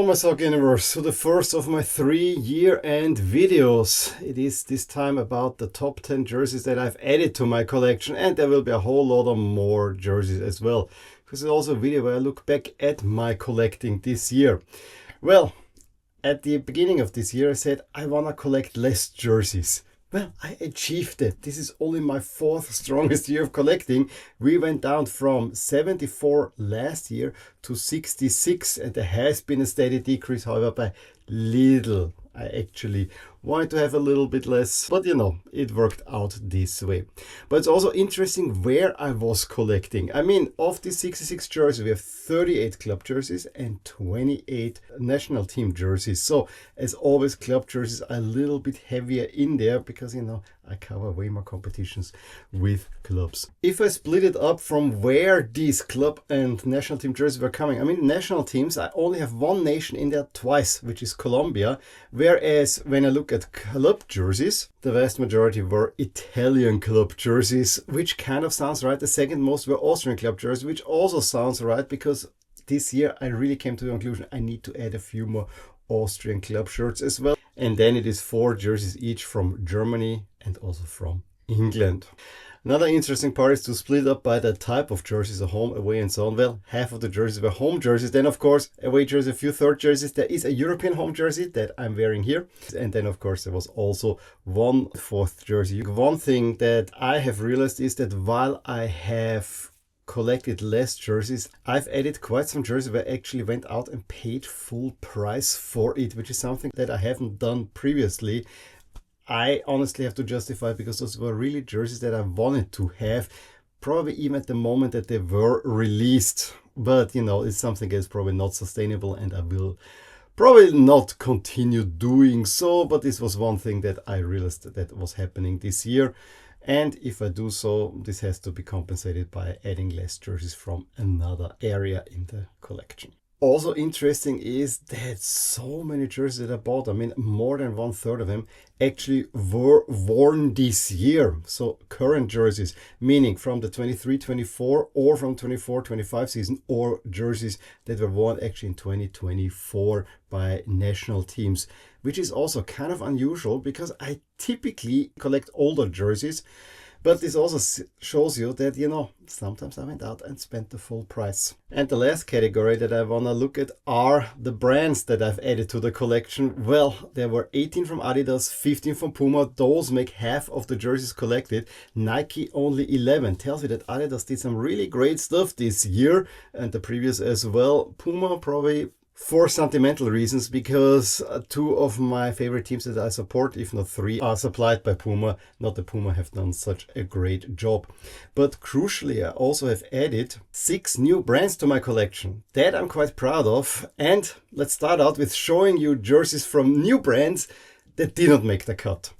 Hello my soccer universe, so the first of my 3 year-end videos. It is this time about the top 10 jerseys that I've added to my collection, and there will be a whole lot of more jerseys as well, because it's also a video where I look back at my collecting this year. Well, at the beginning of this year I said I want to collect less jerseys. Well, I achieved it. This is only my 4th strongest year of collecting. We went down from 74 last year to 66, and there has been a steady decrease, however, by little. I actually wanted to have a little bit less, but it worked out this way. But it's also interesting where I was collecting. I mean, of these 66 jerseys, we have 38 club jerseys and 28 national team jerseys. So as always, club jerseys are a little bit heavier in there because, I cover way more competitions with clubs. If I split it up from where these club and national team jerseys were coming, I mean, national teams, I only have one nation in there twice, which is Colombia. Whereas when I look at club jerseys, the vast majority were Italian club jerseys, which kind of sounds right. The second most were Austrian club jerseys, which also sounds right because this year I really came to the conclusion I need to add a few more Austrian club shirts as well. And then it is 4 jerseys each from Germany and also from England. Another interesting part is to split up by the type of jerseys, a home, away and so on. Well, half of the jerseys were home jerseys. Then of course, away jerseys, a few third jerseys. There is a European home jersey that I'm wearing here. And then of course, there was also 1/4 jersey. One thing that I have realized is that while I have collected less jerseys, I've added quite some jerseys where I actually went out and paid full price for it, which is something that I haven't done previously. I honestly have to justify because those were really jerseys that I wanted to have, probably even at the moment that they were released. But it's something that's probably not sustainable, and I will probably not continue doing so. But this was one thing that I realized that was happening this year. And if I do so, this has to be compensated by adding less jerseys from another area in the collection. Also interesting is that so many jerseys that I bought, I mean more than 1/3 of them actually were worn this year. So current jerseys, meaning from the 23-24 or from 24-25 season, or jerseys that were worn actually in 2024 by national teams, which is also kind of unusual because I typically collect older jerseys. But this also shows you that, sometimes I went out and spent the full price. And the last category that I want to look at are the brands that I've added to the collection. Well, there were 18 from Adidas, 15 from Puma. Those make half of the jerseys collected. Nike only 11. Tells me that Adidas did some really great stuff this year and the previous as well. Puma probably for sentimental reasons, because 2 of my favorite teams that I support, if not 3, are supplied by Puma. Not that Puma have done such a great job. But crucially, I also have added 6 new brands to my collection. That I'm quite proud of. And let's start out with showing you jerseys from new brands that did not make the cut.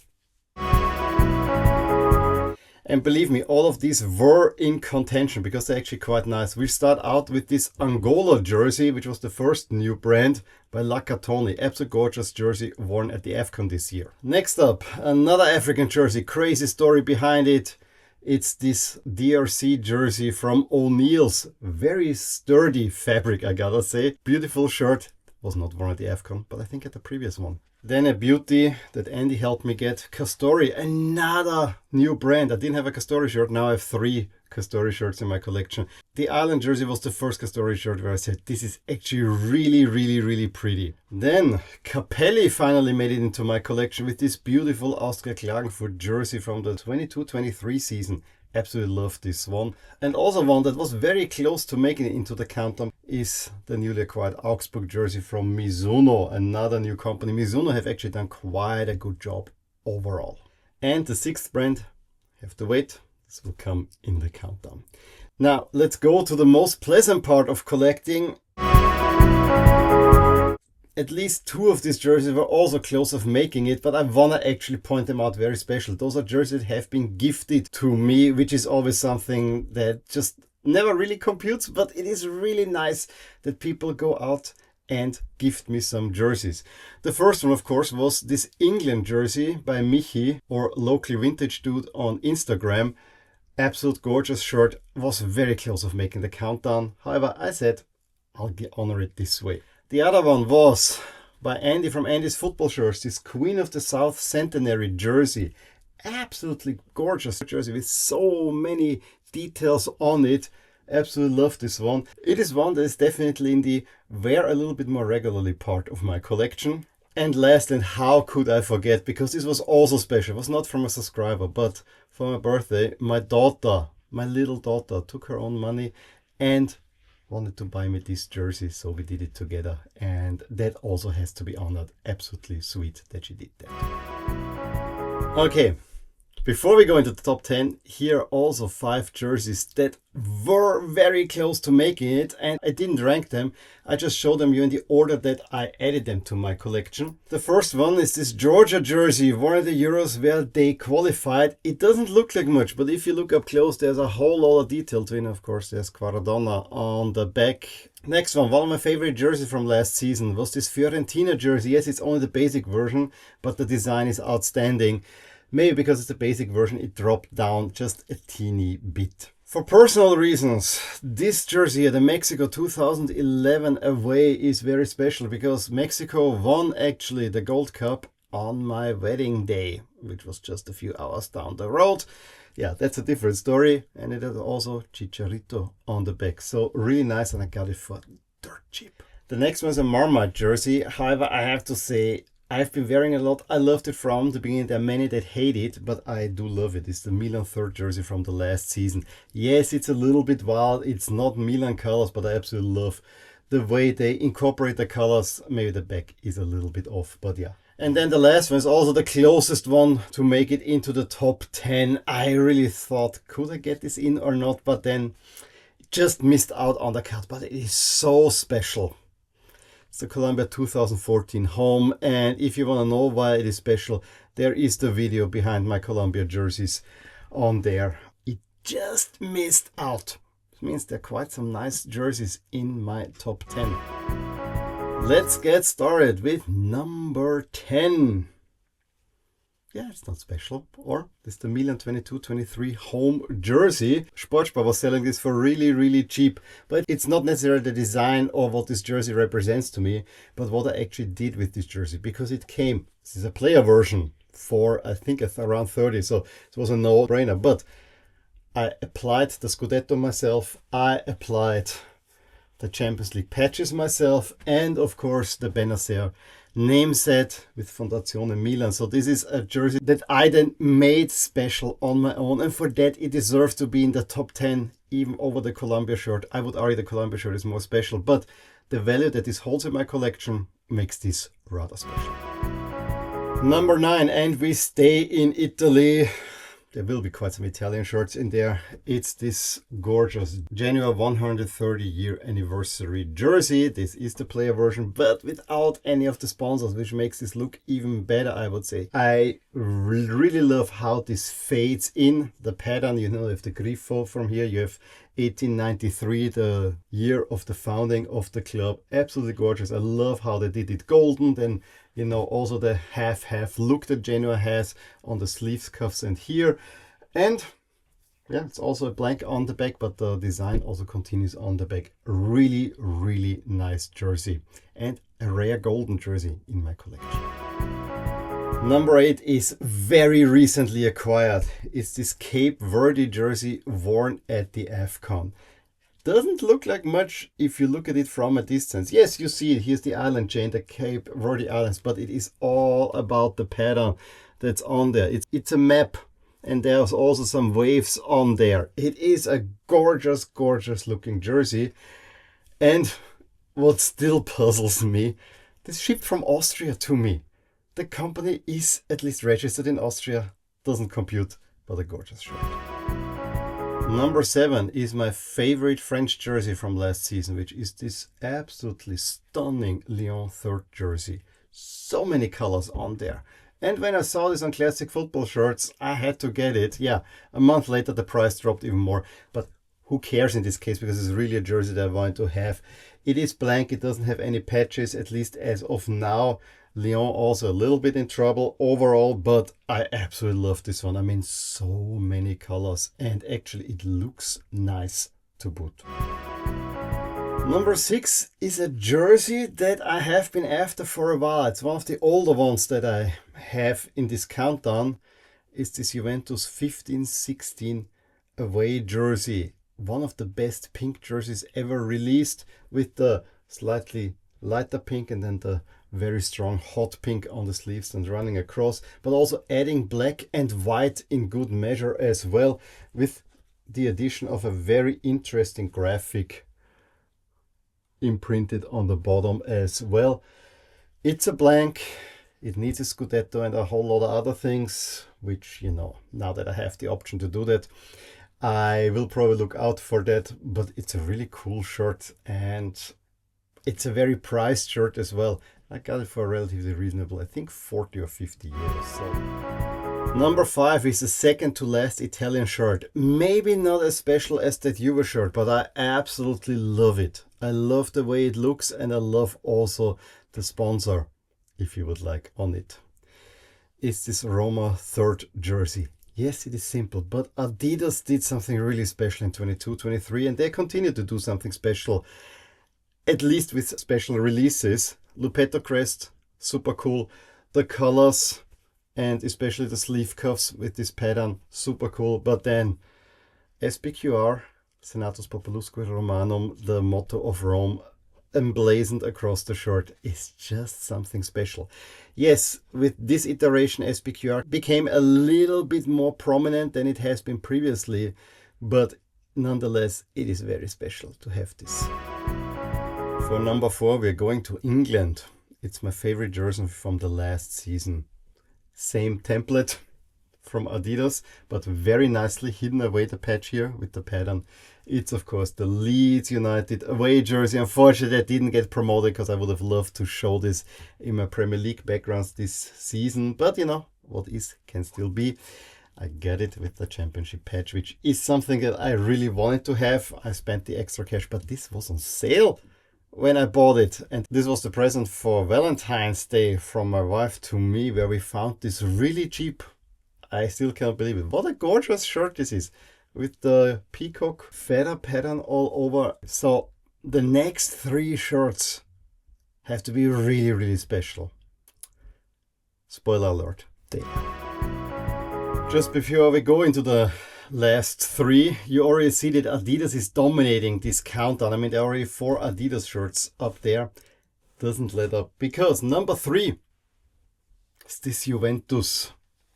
And believe me, all of these were in contention because they're actually quite nice. We start out with this Angola jersey, which was the first new brand by Lakatoni. Absolute gorgeous jersey worn at the AFCON this year. Next up, another African jersey. Crazy story behind it. It's this DRC jersey from O'Neill's. Very sturdy fabric, I gotta say. Beautiful shirt. Was not worn at the AFCON, but I think at the previous one. Then a beauty that Andy helped me get, Castori, another new brand. I didn't have a Castori shirt, now I have 3 Castori shirts in my collection. The Island jersey was the first Castori shirt where I said, this is actually really, really, really pretty. Then Capelli finally made it into my collection with this beautiful Austria Klagenfurt jersey from the 22-23 season. Absolutely love this one. And also one that was very close to making it into the countdown is the newly acquired Augsburg jersey from Mizuno, another new company. Mizuno have actually done quite a good job overall. And the 6th brand, you have to wait, this will come in the countdown. Now let's go to the most pleasant part of collecting. At least 2 of these jerseys were also close of making it, but I want to actually point them out very special. Those are jerseys that have been gifted to me, which is always something that just never really computes, but it is really nice that people go out and gift me some jerseys. The first one, of course, was this England jersey by Michi, or Locally Vintage Dude on Instagram. Absolute gorgeous shirt. Was very close of making the countdown. However, I said I'll honor it this way. The other one was by Andy from Andy's Football Shirts, this Queen of the South Centenary jersey. Absolutely gorgeous jersey with so many details on it. Absolutely love this one. It is one that is definitely in the wear a little bit more regularly part of my collection. And last, and how could I forget, because this was also special. It was not from a subscriber, but for my birthday, my daughter, my little daughter, took her own money and wanted to buy me this jersey, so we did it together, and that also has to be honored. Absolutely sweet that she did that. Okay, before we go into the top 10, here are also 5 jerseys that were very close to making it, and I didn't rank them. I just showed them you in the order that I added them to my collection. The first one is this Georgia jersey, one of the Euros where they qualified. It doesn't look like much, but if you look up close, there's a whole lot of detail to it. Of course, there's Quaradonna on the back. Next one of my favorite jerseys from last season was this Fiorentina jersey. Yes, it's only the basic version, but the design is outstanding. Maybe because it's the basic version, it dropped down just a teeny bit. For personal reasons, this jersey at the Mexico 2011 away is very special because Mexico won actually the Gold Cup on my wedding day, which was just a few hours down the road. Yeah, that's a different story. And it has also Chicharito on the back. So really nice, and I got it for dirt cheap. The next one is a Marmite jersey. However, I have to say, I've been wearing it a lot. I loved it from the beginning. There are many that hate it, but I do love it. It's the Milan third jersey from the last season. Yes, it's a little bit wild. It's not Milan colors, but I absolutely love the way they incorporate the colors. Maybe the back is a little bit off, but yeah. And then the last one is also the closest one to make it into the top 10. I really thought, could I get this in or not? But then just missed out on the cut. But it is so special. It's the Columbia 2014 home, and if you want to know why it is special, there is the video behind my Columbia jerseys on there. It just missed out. It means there are quite some nice jerseys in my top 10. Let's get started with number 10. Yeah, it's not special. Or this is the Milan 22-23 home jersey. Sportspar was selling this for really, really cheap. But it's not necessarily the design or what this jersey represents to me, but what I actually did with this jersey. Because it came, this is a player version for, I think, around 30. So it was a no-brainer. But I applied the Scudetto myself. I applied the Champions League patches myself. And, of course, the Benacer name set with Fondazione Milan. So this is a jersey that I then made special on my own, and for that it deserves to be in the top 10 even over the Columbia shirt. I would argue the Columbia shirt is more special, but the value that this holds in my collection makes this rather special. Number 9, and we stay in Italy. There will be quite some Italian shirts in there. It's this gorgeous Genoa 130-year anniversary jersey. This is the player version, but without any of the sponsors, which makes this look even better, I would say. I really love how this fades in the pattern. You know, you have the Grifo from here. You have 1893, the year of the founding of the club. Absolutely gorgeous. I love how they did it golden. Then, you know, also the half look that Genoa has on the sleeves, cuffs, and here. And yeah, it's also a blank on the back, but the design also continues on the back. Really, really nice jersey. And a rare golden jersey in my collection. Number 8 is very recently acquired. It's this Cape Verde jersey worn at the AFCON. Doesn't look like much if you look at it from a distance. Yes, you see it. Here's the island chain, the Cape Verde Islands, but it is all about the pattern that's on there. It's a map, and there's also some waves on there. It is a gorgeous, gorgeous looking jersey. And what still puzzles me, this shipped from Austria to me. The company is at least registered in Austria. Doesn't compute, but a gorgeous shirt. Number 7 is my favorite French jersey from last season, which is this absolutely stunning Lyon third jersey. So many colors on there. And when I saw this on Classic Football Shirts, I had to get it. Yeah, a month later the price dropped even more. But who cares in this case, because it's really a jersey that I want to have. It is blank, it doesn't have any patches, at least as of now. Lyon also a little bit in trouble overall, but I absolutely love this one. I mean, so many colors, and actually it looks nice to boot. Number 6 is a jersey that I have been after for a while. It's one of the older ones that I have in this countdown. It's this Juventus 15-16 away jersey. One of the best pink jerseys ever released, with the slightly lighter pink and then the very strong hot pink on the sleeves and running across, but also adding black and white in good measure as well, with the addition of a very interesting graphic imprinted on the bottom as well. It's a blank. It needs a Scudetto and a whole lot of other things, which, now that I have the option to do that, I will probably look out for that. But it's a really cool shirt, and it's a very priced shirt as well. I got it for relatively reasonable, I think 40 or 50 euros. So number 5 is the second to last Italian shirt. Maybe not as special as that Juve shirt, but I absolutely love it. I love the way it looks, and I love also the sponsor, if you would like, on it. It's this Roma third jersey. Yes, it is simple, but Adidas did something really special in 22-23, and they continue to do something special, at least with special releases. Lupetto crest, super cool. The colors, and especially the sleeve cuffs with this pattern, super cool. But then SPQR, Senatus Populusque Romanum, the motto of Rome, emblazoned across the shirt, is just something special. Yes, with this iteration SPQR became a little bit more prominent than it has been previously, but nonetheless it is very special to have this. For number 4 we're going to England. It's my favorite jersey from the last season. Same template from Adidas, but very nicely hidden away the patch here with the pattern. It's of course the Leeds United away jersey. Unfortunately, I didn't get promoted because I would have loved to show this in my Premier League backgrounds this season. But what is can still be. I got it with the championship patch, which is something that I really wanted to have. I spent the extra cash, but this was on sale when I bought it. And this was the present for Valentine's Day from my wife to me, where we found this really cheap. I still can't believe it. What a gorgeous shirt this is, with the peacock feather pattern all over. So the next 3 shirts have to be really, really special. Spoiler alert. There. Just before we go into the last 3, you already see that Adidas is dominating this countdown. I mean, there are already 4 Adidas shirts up there. Doesn't let up, because number 3 is this Juventus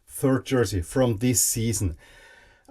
third jersey from this season.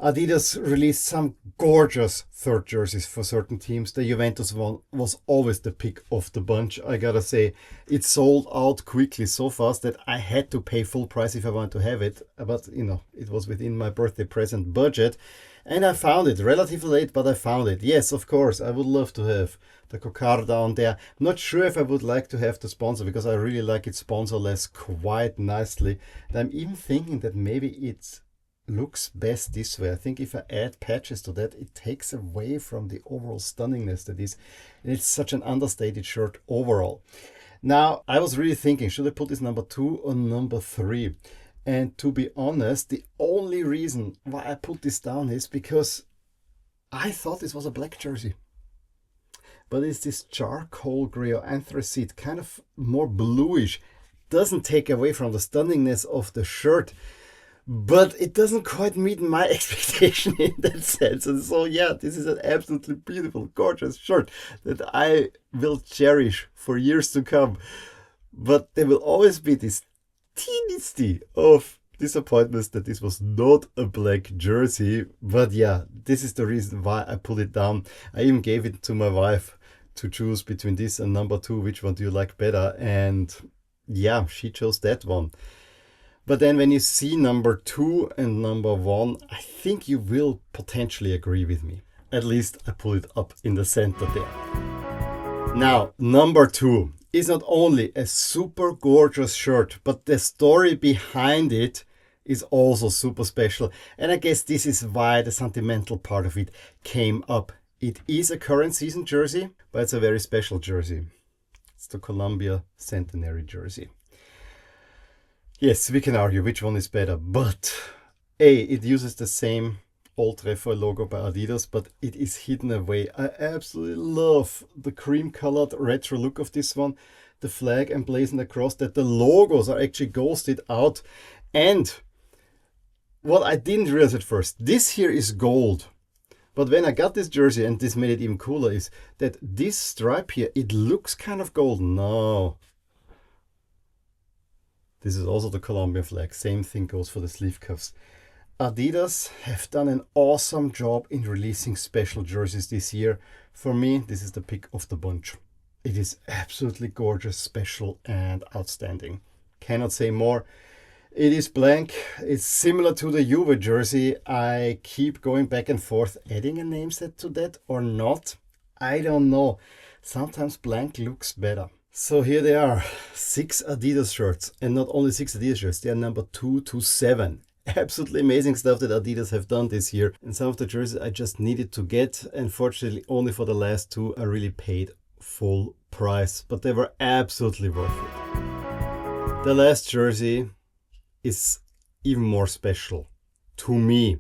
Adidas released some gorgeous third jerseys for certain teams. The Juventus one was always the pick of the bunch. I gotta say, it sold out quickly so fast that I had to pay full price if I wanted to have it. But it was within my birthday present budget, and I found it relatively late, but I found it. Yes, of course, I would love to have the Coccarda on there. Not sure if I would like to have the sponsor, because I really like it sponsorless quite nicely. And I'm even thinking that maybe it looks best this way. I think if I add patches to that, it takes away from the overall stunningness that is. And it's such an understated shirt overall. Now, I was really thinking, should I put this number 2 or number 3? And to be honest, the only reason why I put this down is because I thought this was a black jersey. But it's this charcoal gray or anthracite, kind of more bluish. Doesn't take away from the stunningness of the shirt, but it doesn't quite meet my expectation in that sense. And so, yeah, this is an absolutely beautiful, gorgeous shirt that I will cherish for years to come. But there will always be this teensy of disappointments that this was not a black jersey. But yeah, this is the reason why I put it down. I even gave it to my wife to choose between this and number 2, which one do you like better? And yeah, she chose that one. But then when you see number 2 and number 1, I think you will potentially agree with me. At least I put it up in the center there. Now, number 2 is not only a super gorgeous shirt, but the story behind it is also super special. And I guess this is why the sentimental part of it came up. It is a current season jersey, but it's a very special jersey. It's the Columbia Centenary jersey. Yes, we can argue which one is better, but A, it uses the same old Trefoil logo by Adidas, but it is hidden away. I absolutely love the cream colored retro look of this one. The flag emblazoned across, that the logos are actually ghosted out. And what I didn't realize at first, this here is gold. But when I got this jersey, and this made it even cooler, is that this stripe here, it looks kind of gold. No. This is also the Colombian flag. Same thing goes for the sleeve cuffs. Adidas have done an awesome job in releasing special jerseys this year. For me, this is the pick of the bunch. It is absolutely gorgeous, special, and outstanding. Cannot say more. It is blank. It's similar to the Juve jersey. I keep going back and forth, adding a name set to that or not. I don't know. Sometimes blank looks better. So here they are, 6 Adidas shirts. And not only 6 Adidas shirts, they are number 2 to 7. Absolutely amazing stuff that Adidas have done this year. And some of the jerseys I just needed to get. Unfortunately, only for the last 2 I really paid full price. But they were absolutely worth it. The last jersey is even more special to me,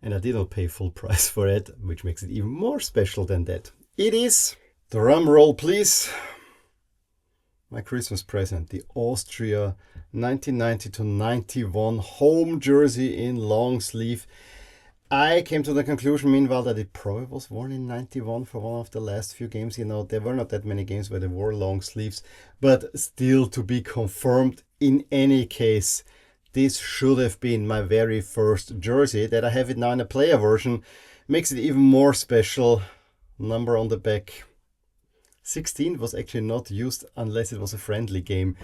and I did not pay full price for it, which makes it even more special than that. It is, drum roll please, my Christmas present, the Austria 1990 to 91 home jersey in long sleeve. I came to the conclusion meanwhile that it probably was worn in 91 for one of the last few games. You know, there were not that many games where they wore long sleeves, but still to be confirmed. In any case, this should have been my very first jersey. That I have it now in a player version makes it even more special. Number on the back. 16 was actually not used unless it was a friendly game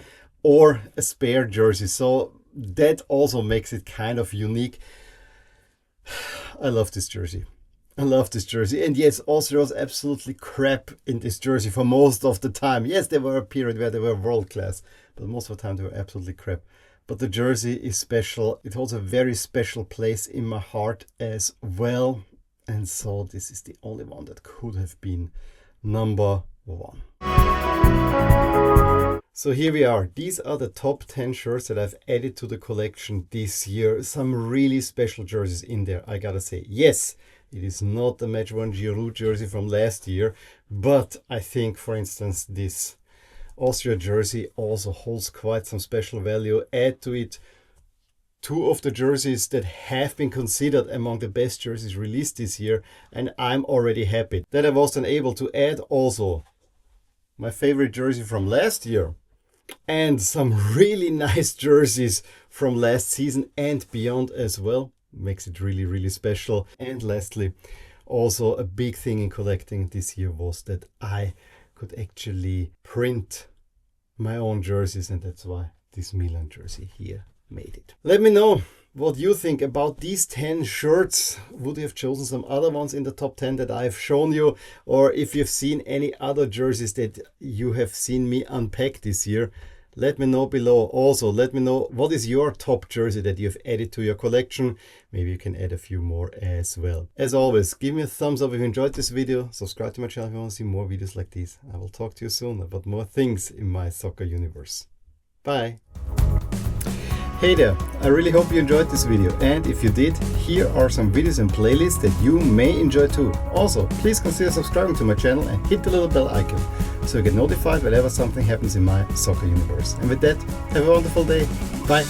or a spare jersey. So that also makes it kind of unique. I love this jersey. I love this jersey. And yes, Austria was absolutely crap in this jersey for most of the time. Yes, there were a period where they were world class, but most of the time they were absolutely crap. But the jersey is special. It holds a very special place in my heart as well. And so this is the only one that could have been number 1. So here we are. These are the top 10 shirts that I've added to the collection this year. Some really special jerseys in there, I gotta say. Yes, it is not the match-worn Giroud jersey from last year, but I think, for instance, this Austria jersey also holds quite some special value. Add to it 2 of the jerseys that have been considered among the best jerseys released this year, and I'm already happy that I was then able to add also my favorite jersey from last year and some really nice jerseys from last season and beyond as well. Makes it really, really special. And lastly, also a big thing in collecting this year was that I could actually print my own jerseys, and that's why this Milan jersey here made it. Let me know what you think about these 10 shirts. Would you have chosen some other ones in the top 10 that I've shown you? Or if you've seen any other jerseys that you have seen me unpack this year, let me know below. Also, let me know what is your top jersey that you've added to your collection. Maybe you can add a few more as well. As always, give me a thumbs up if you enjoyed this video. Subscribe to my channel if you want to see more videos like these. I will talk to you soon about more things in my soccer universe. Bye. Hey there, I really hope you enjoyed this video, and if you did, here are some videos and playlists that you may enjoy too. Also, please consider subscribing to my channel and hit the little bell icon so you get notified whenever something happens in my soccer universe. And with that, have a wonderful day. Bye.